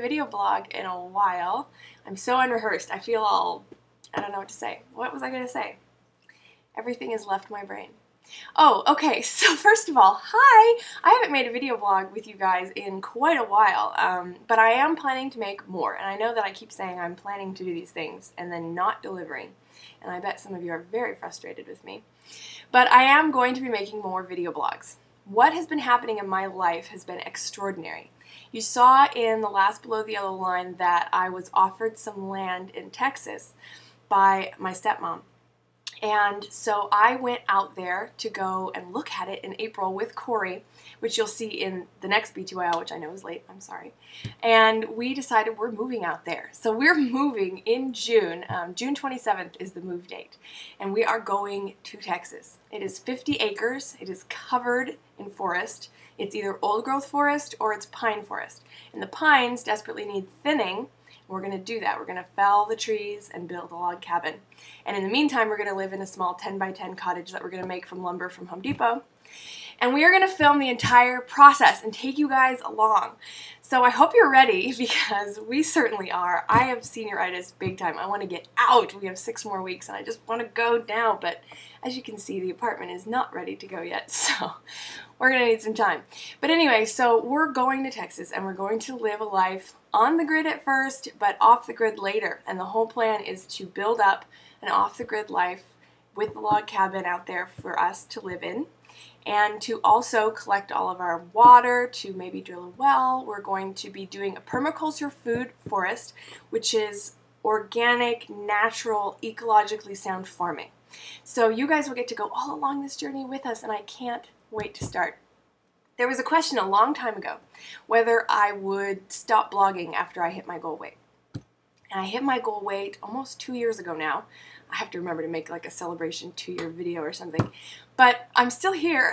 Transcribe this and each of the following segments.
video blog in a while. I'm so unrehearsed. I feel all, I don't know what to say. What was I going to say? Everything has left my brain. Oh, okay, so first of all, hi! I haven't made a video blog with you guys in quite a while, but I am planning to make more, and I know that I keep saying I'm planning to do these things and then not delivering, and I bet some of you are very frustrated with me. But I am going to be making more video blogs. What has been happening in my life has been extraordinary. You saw in the last Below the Yellow Line that I was offered some land in Texas by my stepmom. And so I went out there to go and look at it in April with Corey, which you'll see in the next BTYL, which I know is late, I'm sorry. And we decided we're moving out there. So we're moving in June. June 27th is the move date. And we are going to Texas. It is 50 acres. It is covered in forest. It's either old growth forest or it's pine forest. And the pines desperately need thinning. We're going to do that. We're going to fell the trees and build a log cabin. And in the meantime, we're going to live in a small 10 by 10 cottage that we're going to make from lumber from Home Depot. And we are going to film the entire process and take you guys along. So I hope you're ready, because we certainly are. I have senioritis big time. I want to get out. We have 6 more weeks and I just want to go now. But as you can see, the apartment is not ready to go yet. So we're going to need some time. But anyway, so we're going to Texas and we're going to live a life on the grid at first, but off the grid later. And the whole plan is to build up an off the grid life with the log cabin out there for us to live in, and to also collect all of our water, to maybe drill a well. We're going to be doing a permaculture food forest, which is organic, natural, ecologically sound farming. So you guys will get to go all along this journey with us, and I can't wait to start. There was a question a long time ago whether I would stop blogging after I hit my goal weight. And I hit my goal weight almost 2 years ago now. I have to remember to make like a celebration 2-year video or something. But I'm still here.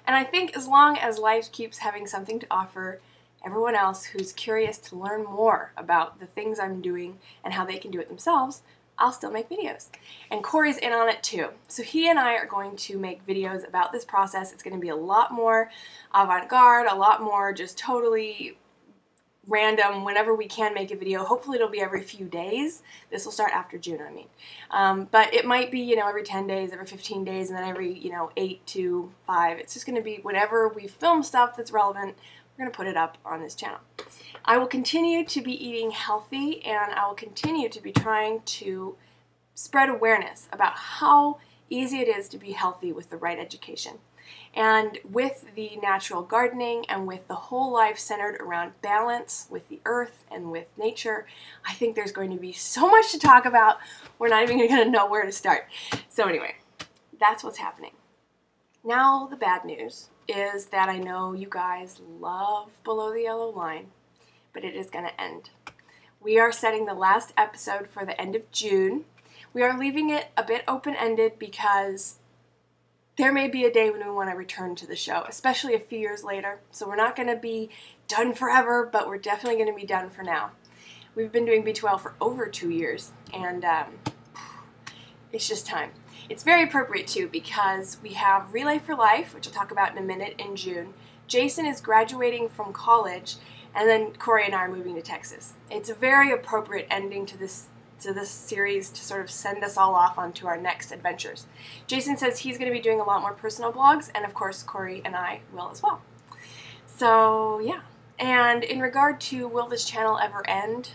And I think as long as life keeps having something to offer everyone else who's curious to learn more about the things I'm doing and how they can do it themselves, I'll still make videos. And Corey's in on it too. So he and I are going to make videos about this process. It's going to be a lot more avant-garde, a lot more just totally random. Whenever we can make a video, hopefully it'll be every few days. This will start after June, I mean. But it might be, every 10 days, every 15 days, and then every, 8 to 5. It's just going to be whenever we film stuff that's relevant, we're going to put it up on this channel. I will continue to be eating healthy, and I will continue to be trying to spread awareness about how easy it is to be healthy with the right education. And with the natural gardening and with the whole life centered around balance with the earth and with nature, I think there's going to be so much to talk about, we're not even going to know where to start. So anyway, that's what's happening. Now the bad news is that I know you guys love Below the Yellow Line, but it is going to end. We are setting the last episode for the end of June. We are leaving it a bit open-ended because there may be a day when we want to return to the show, especially a few years later. So we're not going to be done forever, but we're definitely going to be done for now. We've been doing BTYL for over 2 years, and it's just time. It's very appropriate too, because we have Relay for Life, which I'll talk about in a minute, in June. Jason is graduating from college, and then Corey and I are moving to Texas. It's a very appropriate ending to this series to sort of send us all off onto our next adventures. Jason says he's going to be doing a lot more personal blogs, and of course Corey and I will as well. So yeah, and in regard to will this channel ever end,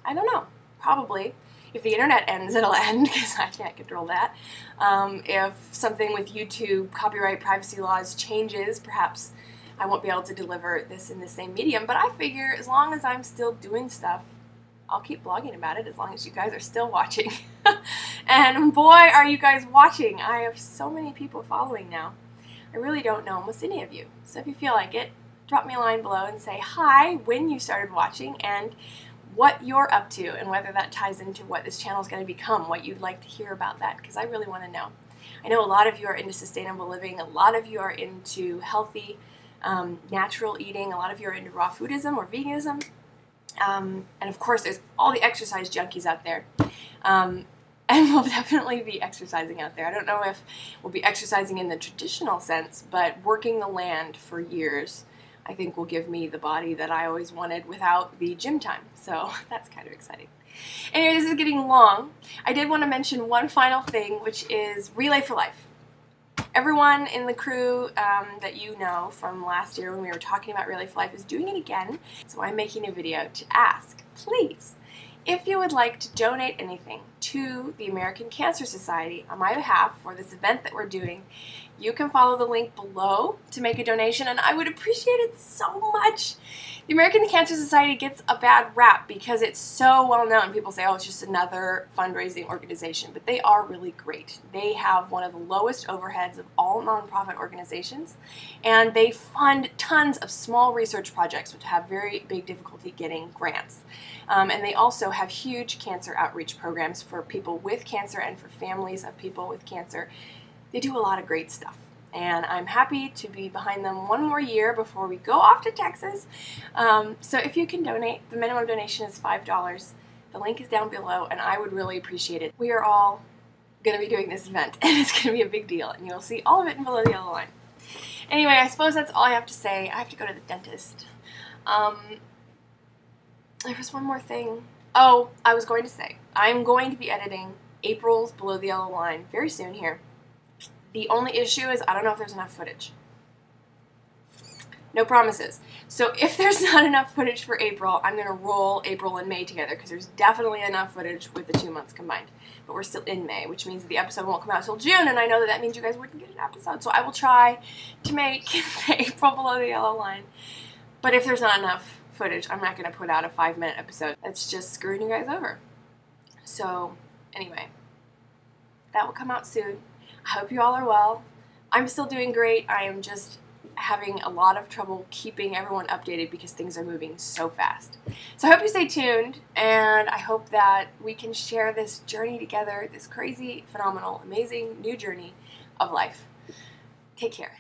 I don't know, probably. If the internet ends, it'll end, because I can't control that. If something with YouTube copyright privacy laws changes, perhaps I won't be able to deliver this in the same medium, but I figure as long as I'm still doing stuff, I'll keep blogging about it as long as you guys are still watching. And boy, are you guys watching. I have so many people following now. I really don't know almost any of you. So if you feel like it, drop me a line below and say hi, when you started watching, and what you're up to, and whether that ties into what this channel is going to become, what you'd like to hear about that, because I really want to know. I know a lot of you are into sustainable living, a lot of you are into healthy, natural eating, a lot of you are into raw foodism or veganism. And of course, there's all the exercise junkies out there. And we'll definitely be exercising out there. I don't know if we'll be exercising in the traditional sense, but working the land for years, I think will give me the body that I always wanted without the gym time. So that's kind of exciting. Anyway, this is getting long. I did want to mention one final thing, which is Relay for Life. Everyone in the crew that you know from last year when we were talking about Relay for Life is doing it again. So I'm making a video to ask, please, if you would like to donate anything to the American Cancer Society on my behalf for this event that we're doing, you can follow the link below to make a donation, and I would appreciate it so much. The American Cancer Society gets a bad rap because it's so well known. People say, oh, it's just another fundraising organization, but they are really great. They have one of the lowest overheads of all nonprofit organizations, and they fund tons of small research projects which have very big difficulty getting grants. And they also have huge cancer outreach programs for people with cancer and for families of people with cancer. They do a lot of great stuff, and I'm happy to be behind them one more year before we go off to Texas. So if you can donate, the minimum donation is $5. The link is down below, and I would really appreciate it. We are all going to be doing this event, and it's going to be a big deal, and you'll see all of it in below the yellow line. Anyway, I suppose that's all I have to say. I have to go to the dentist. There was one more thing. Oh, I was going to say, I'm going to be editing April's Below the Yellow Line very soon here. The only issue is I don't know if there's enough footage. No promises. So if there's not enough footage for April, I'm going to roll April and May together because there's definitely enough footage with the 2 months combined. But we're still in May, which means the episode won't come out until June, and I know that that means you guys wouldn't get an episode. So I will try to make the April Below the Yellow Line. But if there's not enough footage, I'm not going to put out a 5-minute episode. That's just screwing you guys over. So anyway, that will come out soon. I hope you all are well. I'm still doing great. I am just having a lot of trouble keeping everyone updated because things are moving so fast. So I hope you stay tuned, and I hope that we can share this journey together, this crazy, phenomenal, amazing new journey of life. Take care.